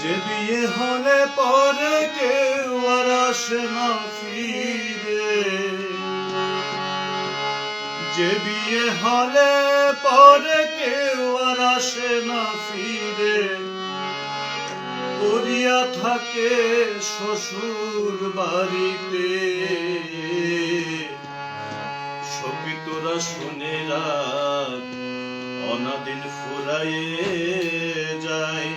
যে বিয়ে হলে পরে কেউ আর আসে না ফিরে, যে বিয়ে হলে পরে কেউ আর আসে না ফিরে, পড়িয়া থাকে শ্বশুর বাড়িতে। সখী তোরা শুনে রাখ, অনাদিন ফুরায়ে যায়,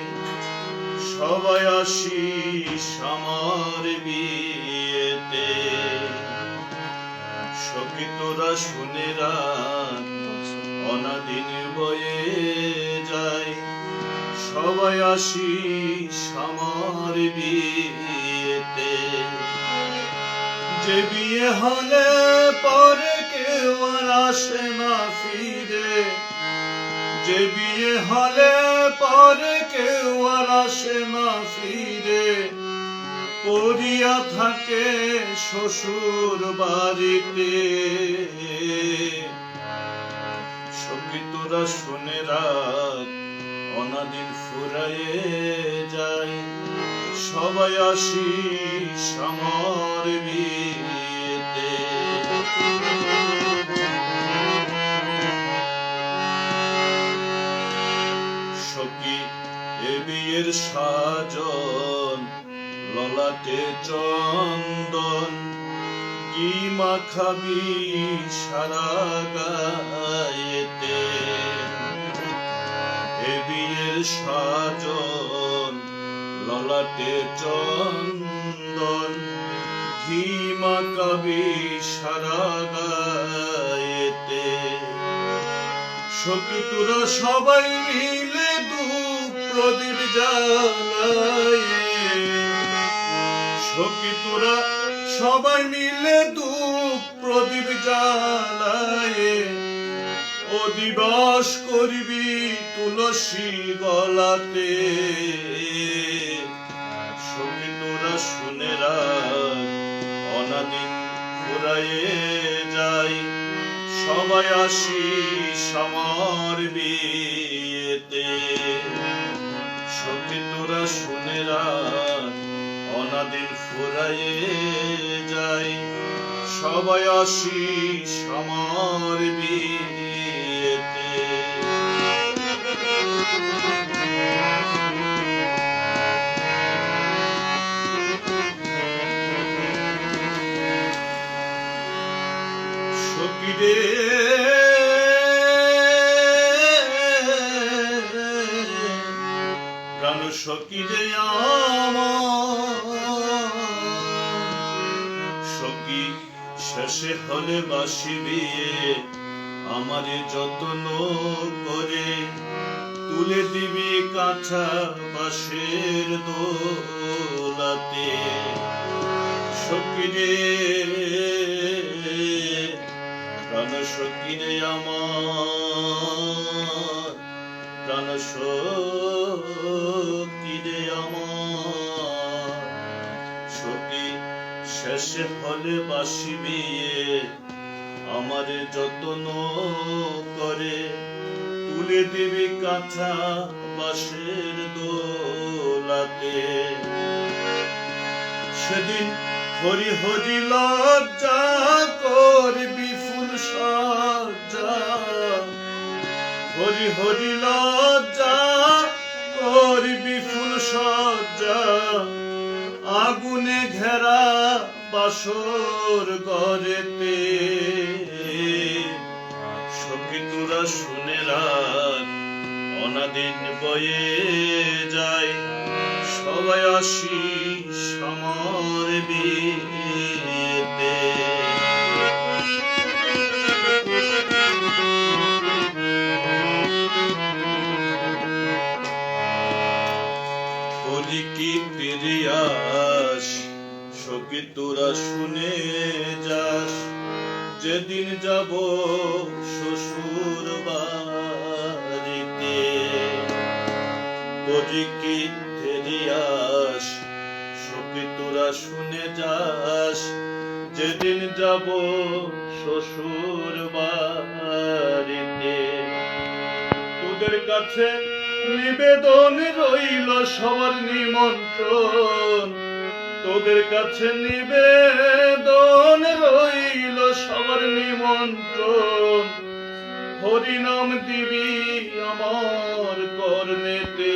সবাই আসিস আমার বিয়েতে। সখী তোরা শুনে রাখ, অনাদিন বয়ে যায়, সবাই আসিস আমার বিয়েতে। যে বিয়ে হলে পরে কেউ আর আসে না ফিরে, যে বিয়ে হলে পরে কেউ আর আসে না ফিরে, পড়িয়া থাকে শ্বশুর বাড়িতে। সখী তোরা শুনে রাখ, অনাদিন ফুরায়ে যায়, সবাই আসিস আমার বিয়েতে। সখী এ বিয়ের সাজন, ললাটে চন্দন, কি মাখাবি সারা গায়েতে। এ বিয়ের সাজন, ললাটে চন্দন, ঘি মাখাবি সারা গায়েতে। সখী তোরা সবাই মিলে ধূপ প্রদীপ জ্বালায়ে, সখী তোরা সবাই মিলে ধূপ প্রদীপ জ্বালায়ে, অধিবাস করবি তুলসী গলাতে। সখী তোরা শুনে রাখ, অনাদিন ফুরায়ে যায়, সবাই আসিস আমার বিয়েতে। সখী তোরা শুনে রাখ, অনাদিন ফুরায়ে যায়, সবাই আসিস আমার বিয়েতে। সখী রে প্রাণ সখী রে আমার, সখী শেষে হলে বাসিবি আমারে যত্ন করে, তুলে দিবি কাঁচা বাঁশের দোলাতে। সখী রে প্রাণ সখী রে আমার, প্রাণ সখী রে আমার। সখী শেষে হলে বাসিবি আমারে যত্ন করে, তুলে দিবি কাঁচা বাঁশের দোলাতে। সেদিন হরি হরি লজ্জা করবি ফুল সজ্জা, হরি হরি লজ্জা করবি ফুল সজ্জা, আগুনে ঘেরা বাসর ঘরেতে। সখী তোরা শুনে রাখ, অনাদিন বয়ে যায়, সবাই আসিস আমার বিয়েতে। করি কি ফিরিয়াস, সখী তোরা শুনে যাস, যেদিন যাব শ্বশুর বাড়িতে। করি কি ফিরিয়াস, সখী তোরা শুনে যাস, যেদিন যাব শ্বশুর বাড়িতে। তোদের কাছে নিবেদন রইল সবার নিমন্ত্রণ, তোদের কাছে নিবেদন রইল সবার নিমন্ত্রণ। হরিনাম দিবি আমার কর্ণেতে,